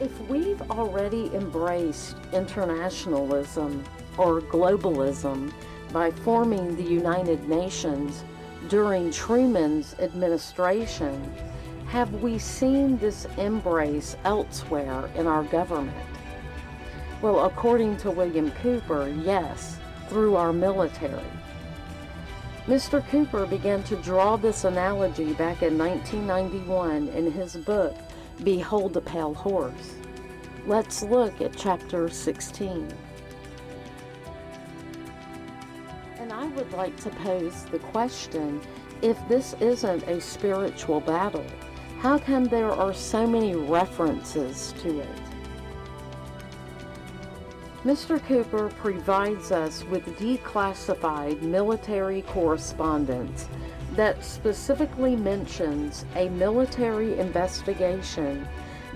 If we've already embraced internationalism or globalism by forming the United Nations during Truman's administration, have we seen this embrace elsewhere in our government? Well, according to William Cooper, yes, through our military. Mr. Cooper began to draw this analogy back in 1991 in his book, Behold the Pale Horse. Let's look at chapter 16. And I would like to pose the question, if this isn't a spiritual battle, how come there are so many references to it? Mr. Cooper provides us with declassified military correspondence that specifically mentions a military investigation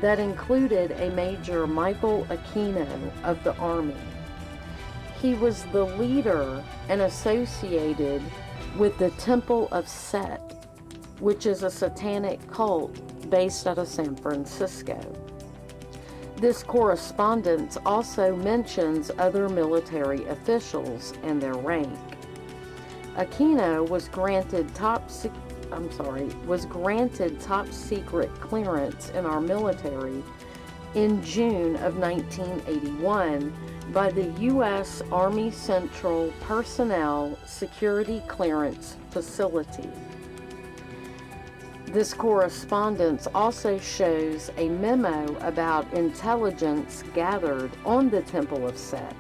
that included a Major Michael Aquino of the Army. He was the leader and associated with the Temple of Set, which is a satanic cult based out of San Francisco. This correspondence also mentions other military officials and their rank. Aquino was granted top secret clearance in our military in June of 1981 by the U.S. Army Central Personnel Security Clearance Facility. This correspondence also shows a memo about intelligence gathered on the Temple of Set.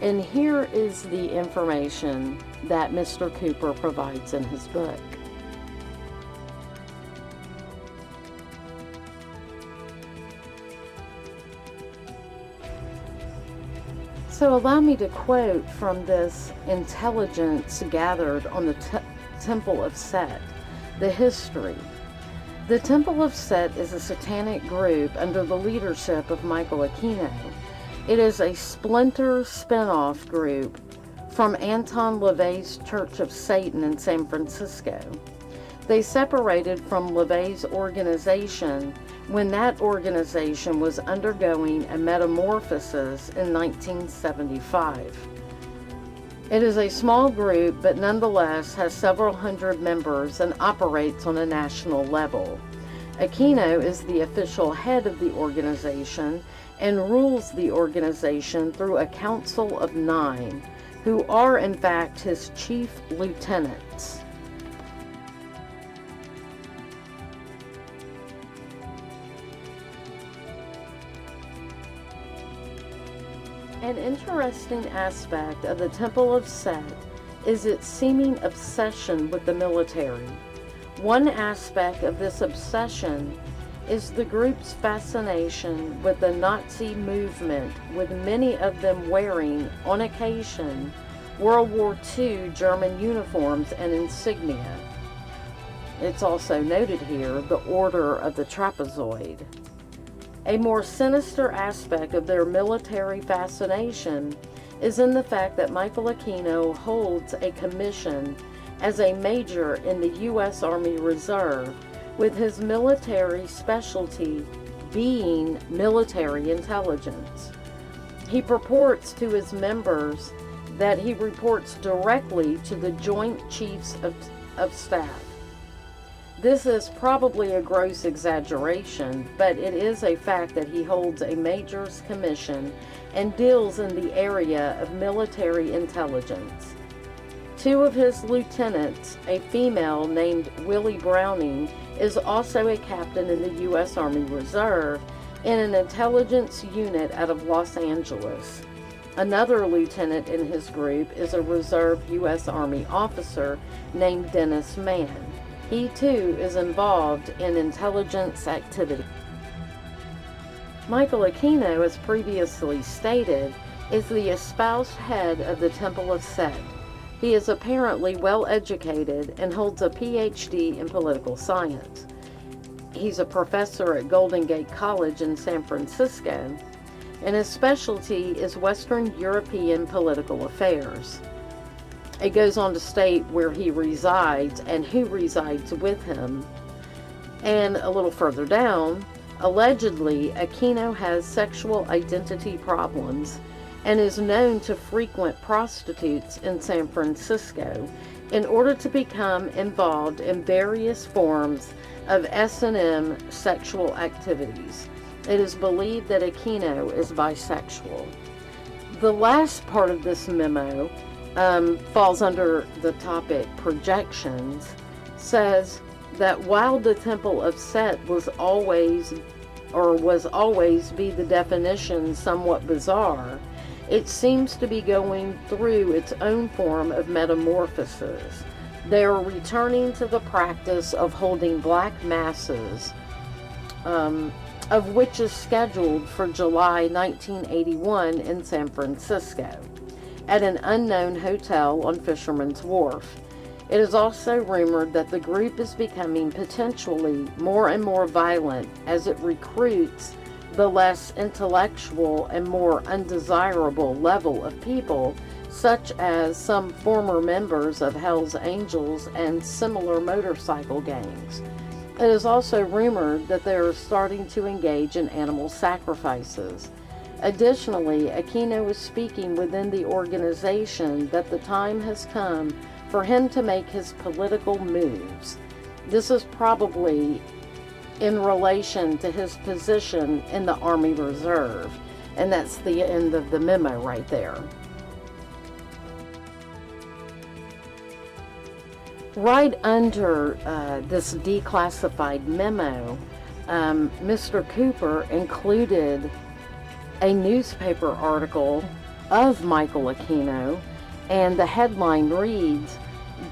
And here is the information that Mr. Cooper provides in his book. So allow me to quote from this intelligence gathered on the Temple of Set. The history. The Temple of Set is a satanic group under the leadership of Michael Aquino. It is a splinter spin-off group from Anton LaVey's Church of Satan in San Francisco. They separated from LaVey's organization when that organization was undergoing a metamorphosis in 1975. It is a small group, but nonetheless has several hundred members and operates on a national level. Aquino is the official head of the organization and rules the organization through a council of 9, who are in fact his chief lieutenants. An interesting aspect of the Temple of Set is its seeming obsession with the military. One aspect of this obsession is the group's fascination with the Nazi movement, with many of them wearing, on occasion, World War II German uniforms and insignia. It's also noted here the Order of the Trapezoid. A more sinister aspect of their military fascination is in the fact that Michael Aquino holds a commission as a major in the U.S. Army Reserve, with his military specialty being military intelligence. He purports to his members that he reports directly to the Joint Chiefs of Staff. This is probably a gross exaggeration, but it is a fact that he holds a major's commission and deals in the area of military intelligence. 2 of his lieutenants, a female named Willie Browning, is also a captain in the U.S. Army Reserve in an intelligence unit out of Los Angeles. Another lieutenant in his group is a reserve U.S. Army officer named Dennis Mann. He too is involved in intelligence activity. Michael Aquino, as previously stated, is the espoused head of the Temple of Set. He is apparently well educated and holds a PhD in political science. He's a professor at Golden Gate College in San Francisco, and his specialty is Western European political affairs. It goes on to state where he resides and who resides with him. And a little further down, Allegedly, Aquino has sexual identity problems and is known to frequent prostitutes in San Francisco in order to become involved in various forms of S&M sexual activities. It is believed that Aquino is bisexual. The last part of this memo falls under the topic projections, says that while the Temple of Set was always be the definition somewhat bizarre, it seems to be going through its own form of metamorphosis. They are returning to the practice of holding black masses, of which is scheduled for July 1981 in San Francisco, at an unknown hotel on Fisherman's Wharf. It is also rumored that the group is becoming potentially more and more violent as it recruits the less intellectual and more undesirable level of people, such as some former members of Hell's Angels and similar motorcycle gangs. It is also rumored that they are starting to engage in animal sacrifices. Additionally, Aquino is speaking within the organization that the time has come for him to make his political moves. This is probably in relation to his position in the Army Reserve. And that's the end of the memo right there. Right under this declassified memo, Mr. Cooper included a newspaper article of Michael Aquino, and the headline reads,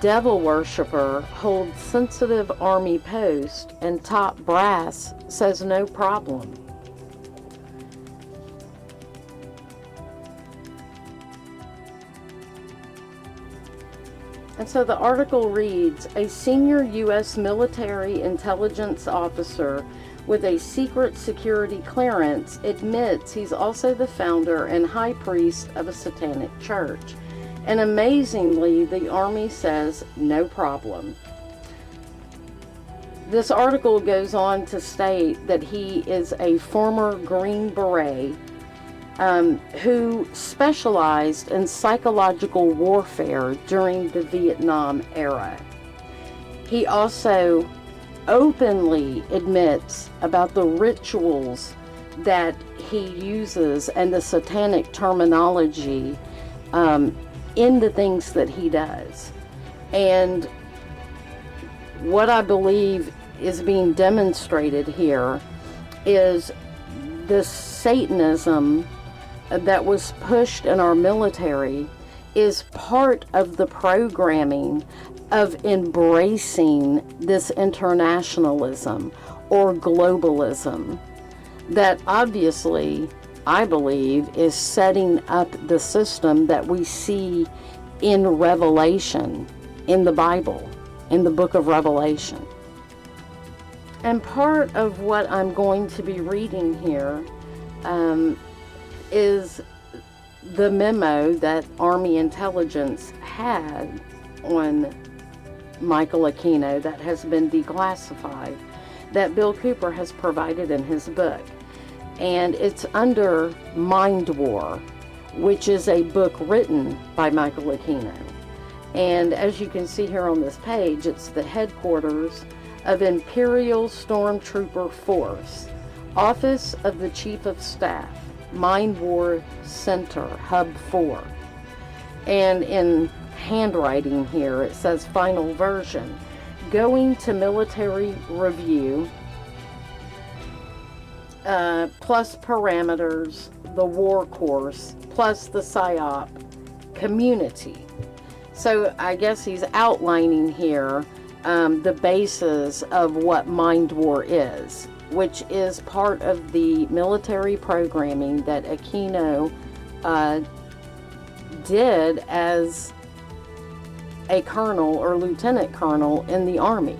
"Devil Worshipper Holds Sensitive Army Post and Top Brass Says No Problem." And so the article reads, "A senior U.S. military intelligence officer with a secret security clearance admits he's also the founder and high priest of a satanic church. And amazingly, the Army says no problem." This article goes on to state that he is a former Green Beret who specialized in psychological warfare during the Vietnam era. He also openly admits about the rituals that he uses and the satanic terminology in the things that he does. And what I believe is being demonstrated here is this Satanism that was pushed in our military is part of the programming of embracing this internationalism or globalism that obviously, I believe, is setting up the system that we see in Revelation, in the Bible, in the book of Revelation. And part of what I'm going to be reading here is the memo that Army Intelligence had on Michael Aquino that has been declassified, that Bill Cooper has provided in his book. And it's under Mind War, which is a book written by Michael Aquino. And as you can see here on this page, it's the headquarters of Imperial Stormtrooper Force, Office of the Chief of Staff, Mind War Center, Hub 4. And in handwriting here, it says final version, going to military review, plus parameters, the war course, plus the PSYOP community. So I guess he's outlining here the basis of what Mind War is, which is part of the military programming that Aquino did as a colonel or lieutenant colonel in the Army.